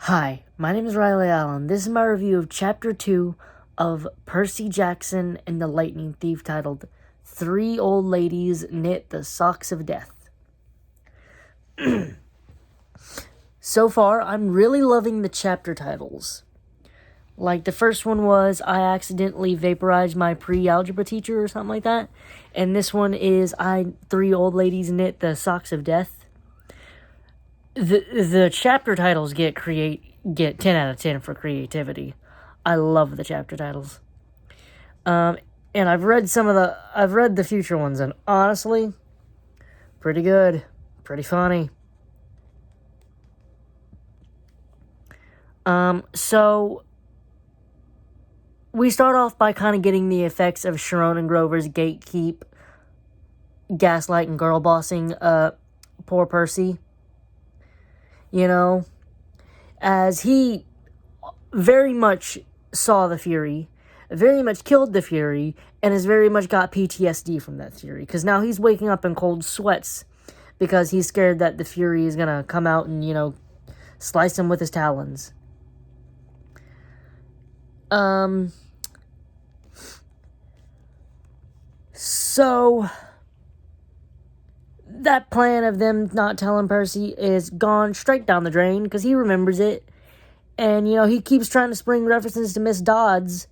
Hi, my name is Riley Allen. This is my review of Chapter 2 of Percy Jackson and the Lightning Thief, titled Three Old Ladies Knit the Socks of Death. So far, I'm really loving the chapter titles. Like, the first one was, I accidentally vaporized my pre-algebra teacher or something like that. And this one is, Three Old Ladies Knit the Socks of Death. The chapter titles get 10 out of 10 for creativity. I love the chapter titles. And I've read the future ones, and honestly, pretty good, pretty funny. So we start off by kind of getting the effects of Sharon and Grover's gatekeep, gaslight, and girl bossing poor Percy. You know, as he very much saw the Fury, very much killed the Fury, and has very much got PTSD from that Fury. Because now he's waking up in cold sweats because he's scared that the Fury is going to come out and, slice him with his talons. So that plan of them not telling Percy is gone straight down the drain because he remembers it. And, he keeps trying to spring references to Miss Dodds.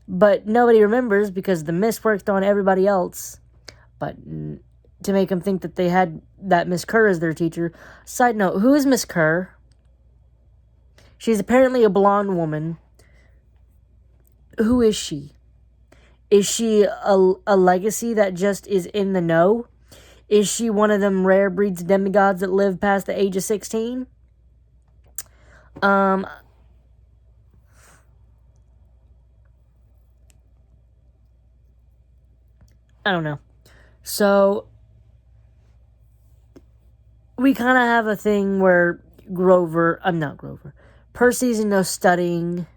But nobody remembers because the Miss worked on everybody else. But to make them think that they had that Miss Kerr as their teacher. Side note, who is Miss Kerr? She's apparently a blonde woman. Who is she? Is she a legacy that just is in the know? Is she one of them rare breeds of demigods that live past the age of 16? I don't know. So we kind of have a thing where Percy's, studying.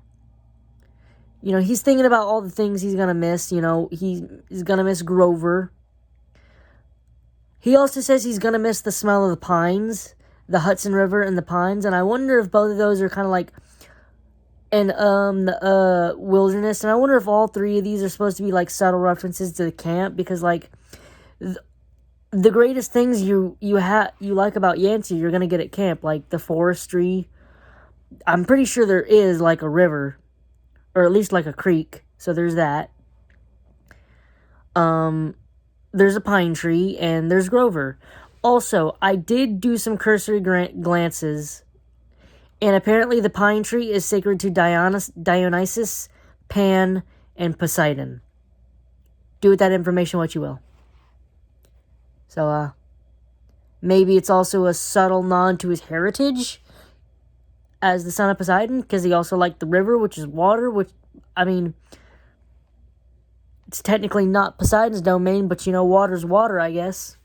He's thinking about all the things he's going to miss. He's going to miss Grover. He also says he's going to miss the smell of the pines, the Hudson River and the pines. And I wonder if both of those are kind of like in the wilderness. And I wonder if all three of these are supposed to be like subtle references to the camp. Because like the greatest things you like about Yancey, you're going to get at camp. Like the forestry. I'm pretty sure there is like a river. Or at least like a creek. So there's that. There's a pine tree. And there's Grover. Also, I did do some cursory glances. And apparently the pine tree is sacred to Dionysus, Pan, and Poseidon. Do with that information what you will. So, maybe it's also a subtle nod to his heritage as the son of Poseidon, because he also liked the river, which is water, it's technically not Poseidon's domain, but water's water, I guess.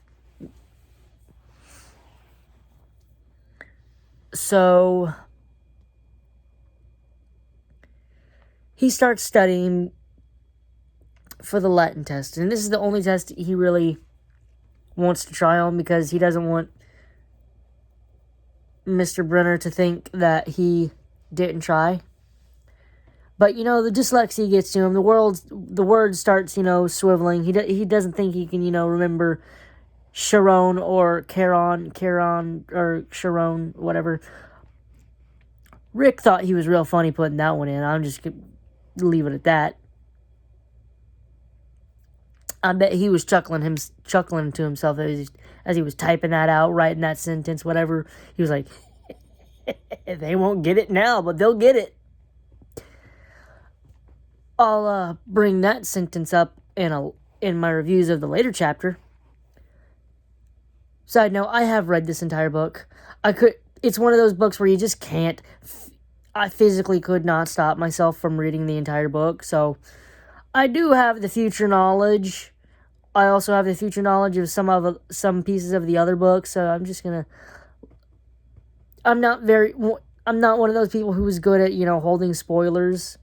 So he starts studying for the Latin test, and this is the only test he really wants to try on because he doesn't want Mr. Brenner to think that he didn't try. But, the dyslexia gets to him. The word starts, swiveling. He doesn't think he can, remember Sharon or Charon, or Sharon, whatever. Rick thought he was real funny putting that one in. I'm just going to leave it at that. I bet he was chuckling to himself as he was typing that out, writing that sentence, whatever. He was like, they won't get it now, but they'll get it. I'll bring that sentence up in my reviews of the later chapter. Side note, I have read this entire book. It's one of those books where you just can't. I physically could not stop myself from reading the entire book, so I do have the future knowledge. I also have the future knowledge of some pieces of the other books, so I'm just gonna. I'm not one of those people who is good at holding spoilers.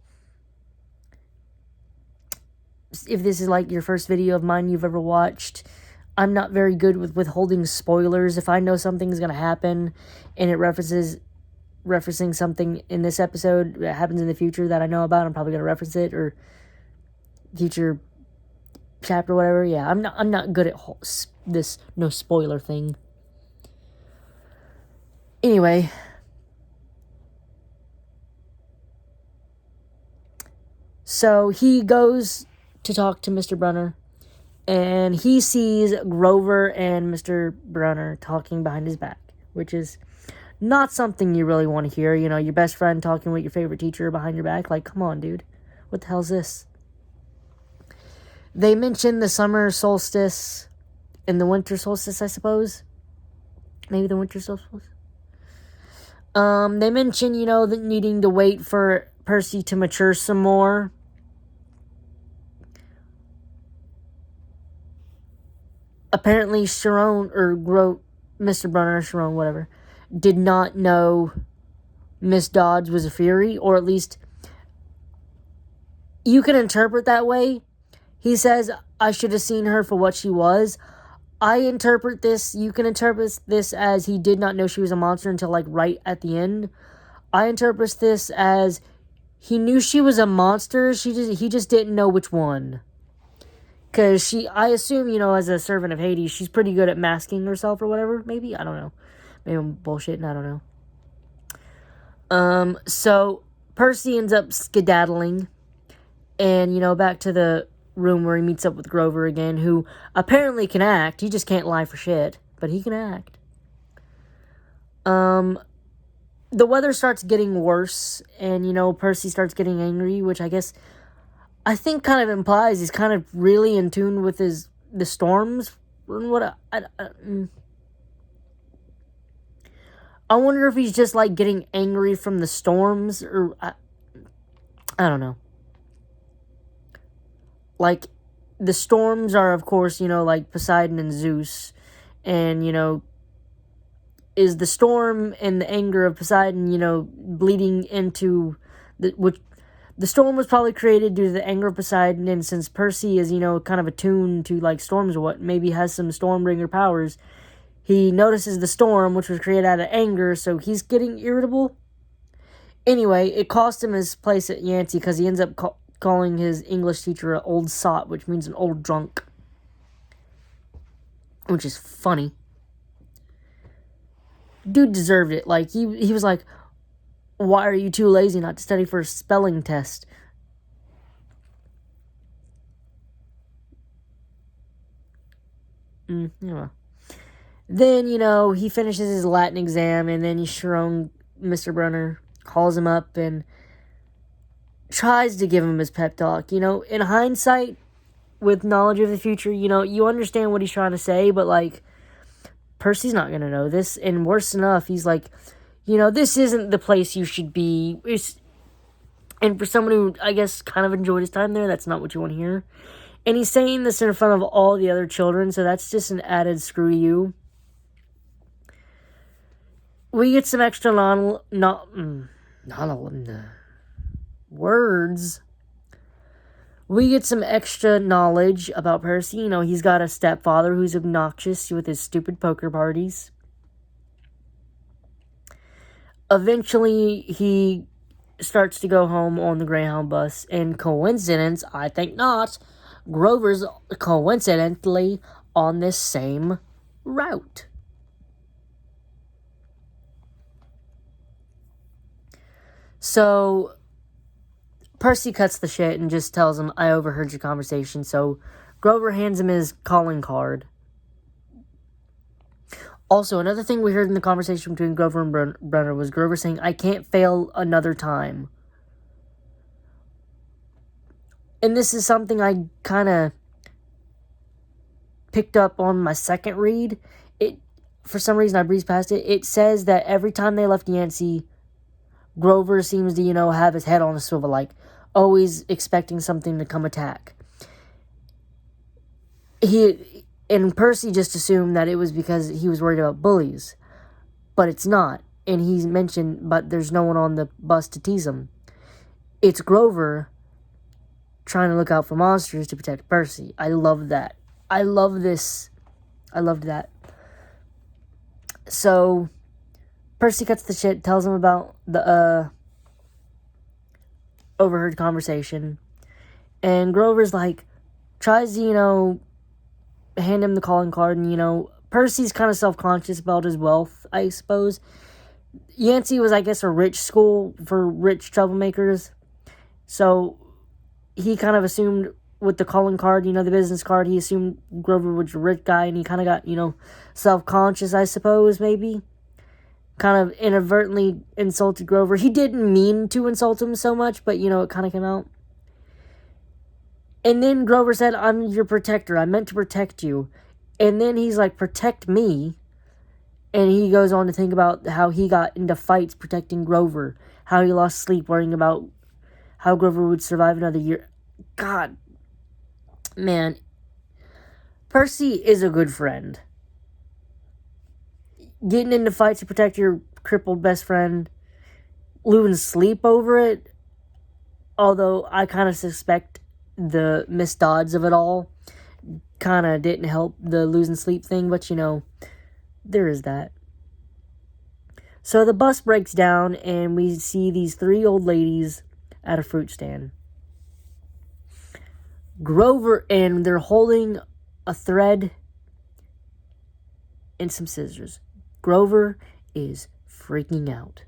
If this is like your first video of mine you've ever watched, I'm not very good with withholding spoilers. If I know something's gonna happen and it references referencing something in this episode that happens in the future that I know about. I'm probably going to reference it, or future chapter, or whatever. Yeah, I'm not good at this no spoiler thing. Anyway, so he goes to talk to Mr. Brunner, and he sees Grover and Mr. Brunner talking behind his back, which is not something you really want to hear. You know, your best friend talking with your favorite teacher behind your back. Like, come on, dude. What the hell's this? They mention the summer solstice and the winter solstice, I suppose. Maybe the winter solstice. They mention, you know, that needing to wait for Percy to mature some more. Apparently, Sharon, or Mr. Brunner, Sharon, whatever, did not know Miss Dodge was a Fury, or at least you can interpret that way. He says, I should have seen her for what she was. I interpret this, you can interpret this as he did not know she was a monster until, like, right at the end. I interpret this as he knew she was a monster, he just didn't know which one. Because I assume, you know, as a servant of Hades, she's pretty good at masking herself or whatever, maybe? I don't know. Maybe I'm bullshitting, I don't know. So, Percy ends up skedaddling, and, you know, back to the room where he meets up with Grover again, who apparently can act. He just can't lie for shit, but he can act. The weather starts getting worse, and, you know, Percy starts getting angry, which I think kind of implies he's kind of really in tune with the storms, and what I wonder if he's just, like, getting angry from the storms, or I don't know. Like, the storms are, of course, you know, like Poseidon and Zeus. And, you know, is the storm and the anger of Poseidon, you know, bleeding into the storm was probably created due to the anger of Poseidon. And since Percy is, you know, kind of attuned to, like, storms or what, maybe has some Stormbringer powers, he notices the storm, which was created out of anger, so he's getting irritable. Anyway, it cost him his place at Yancey because he ends up calling his English teacher an old sot, which means an old drunk. Which is funny. Dude deserved it. Like, he was like, why are you too lazy not to study for a spelling test? Yeah. Then, you know, he finishes his Latin exam, and then Mr. Brunner calls him up and tries to give him his pep talk. You know, in hindsight, with knowledge of the future, you know, you understand what he's trying to say, but, like, Percy's not going to know this, and worse enough, he's like, you know, this isn't the place you should be. And for someone who, I guess, kind of enjoyed his time there, that's not what you want to hear. And he's saying this in front of all the other children, so that's just an added screw you. We get some extra words. We get some extra knowledge about Percy. You know, he's got a stepfather who's obnoxious with his stupid poker parties. Eventually, he starts to go home on the Greyhound bus, and coincidence, I think not, Grover's coincidentally on this same route. So, Percy cuts the shit and just tells him, I overheard your conversation. So, Grover hands him his calling card. Also, another thing we heard in the conversation between Grover and Brunner was Grover saying, I can't fail another time. And this is something I kind of picked up on my second read. For some reason, I breezed past it. It says that every time they left Yancey, Grover seems to, you know, have his head on a swivel, like, always expecting something to come attack. And Percy just assumed that it was because he was worried about bullies. But it's not. And he's mentioned, but there's no one on the bus to tease him. It's Grover trying to look out for monsters to protect Percy. I love that. I love this. I loved that. So, Percy cuts the shit, tells him about the overheard conversation. And Grover's like, tries to, hand him the calling card. And, Percy's kind of self-conscious about his wealth, I suppose. Yancey was, I guess, a rich school for rich troublemakers. So he kind of assumed with the calling card, the business card, he assumed Grover was a rich guy, and he kind of got, self-conscious, I suppose, maybe. Kind of inadvertently insulted Grover. He didn't mean to insult him so much, but, it kind of came out. And then Grover said, I'm your protector. I meant to protect you. And then he's like, protect me. And he goes on to think about how he got into fights protecting Grover. How he lost sleep worrying about how Grover would survive another year. God. Man. Percy is a good friend. Getting into fights to protect your crippled best friend. Losing sleep over it. Although I kind of suspect the Miss Dodds of it all kind of didn't help the losing sleep thing. But, there is that. So the bus breaks down and we see these 3 old ladies at a fruit stand. Grover, and they're holding a thread and some scissors. Grover is freaking out.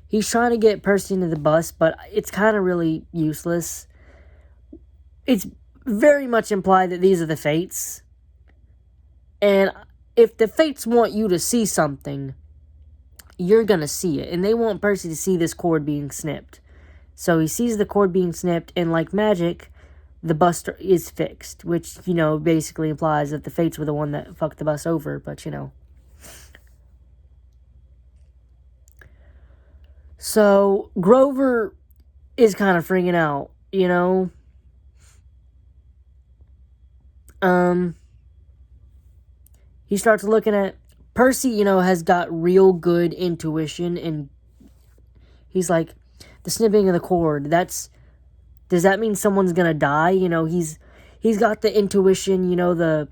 He's trying to get Percy into the bus, but it's kind of really useless. It's very much implied that these are the Fates. And if the Fates want you to see something, you're going to see it. And they want Percy to see this cord being snipped. So he sees the cord being snipped, and like magic, the bus is fixed. Which, basically implies that the Fates were the one that fucked the bus over. But, So, Grover is kind of freaking out, He starts looking at Percy, has got real good intuition, and he's like, the snipping of the cord, does that mean someone's gonna die? He's got the intuition, the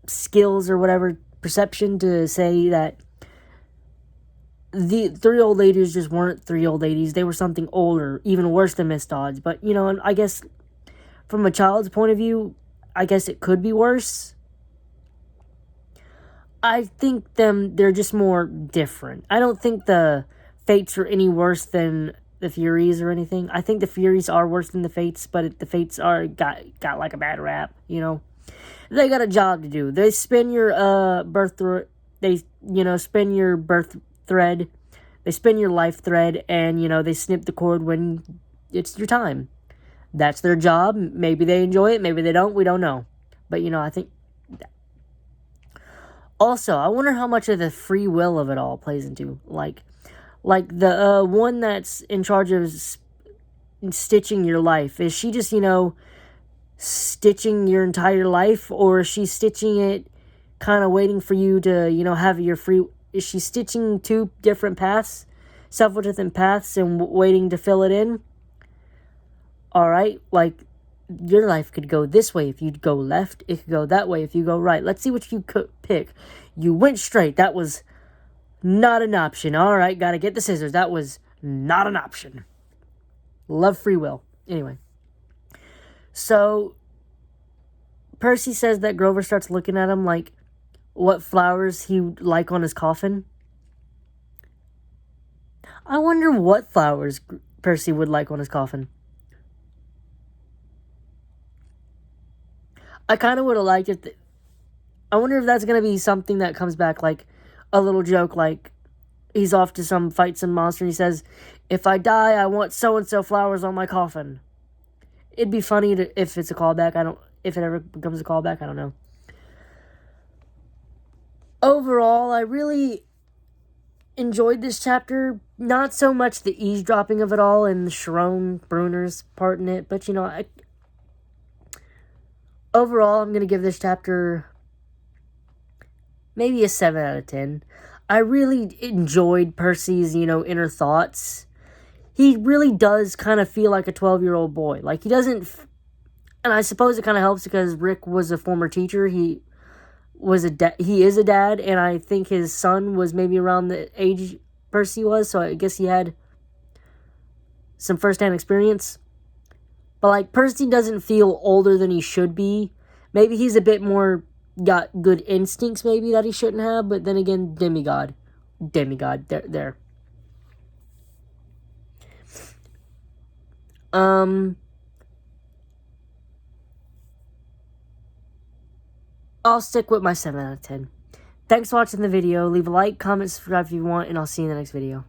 skills or whatever, perception to say that the 3 old ladies just weren't 3 old ladies. They were something older, even worse than Miss Dodds. But, and I guess from a child's point of view, I guess it could be worse. I think they're just more different. I don't think the Fates are any worse than the Furies or anything. I think the Furies are worse than the Fates, but the Fates got like a bad rap, They got a job to do. They spin your spin your birth thread. They spin your life thread, and they snip the cord when it's your time. That's their job. Maybe they enjoy it, maybe they don't. We don't know. But I think. Also, I wonder how much of the free will of it all plays into, like the one that's in charge of stitching your life. Is she just, stitching your entire life, or is she stitching it kind of waiting for you to, have your free... Is she stitching 2 different paths, several different paths, and waiting to fill it in? Alright, like, your life could go this way if you go left. It could go that way if you go right. Let's see what you could pick. You went straight. That was not an option. Alright, gotta get the scissors. That was not an option. Love free will. Anyway. So, Percy says that Grover starts looking at him like what flowers he would like on his coffin. I wonder what flowers Percy would like on his coffin. I kind of would have liked it. I wonder if that's going to be something that comes back, like a little joke, like he's off to fight some monster, and he says, if I die, I want so-and-so flowers on my coffin. It'd be funny if it's a callback. If it ever becomes a callback, I don't know. Overall, I really enjoyed this chapter. Not so much the eavesdropping of it all and the Sharon Bruner's part in it, but overall, I'm going to give this chapter maybe a 7 out of 10. I really enjoyed Percy's, inner thoughts. He really does kind of feel like a 12-year-old boy. Like, he doesn't... And I suppose it kind of helps because Rick was a former teacher. He he is a dad, and I think his son was maybe around the age Percy was, so I guess he had some first-hand experience. But, like, Percy doesn't feel older than he should be. Maybe he's a bit more got good instincts, maybe, that he shouldn't have, but then again, demigod. There. I'll stick with my 7 out of 10. Thanks for watching the video. Leave a like, comment, subscribe if you want, and I'll see you in the next video.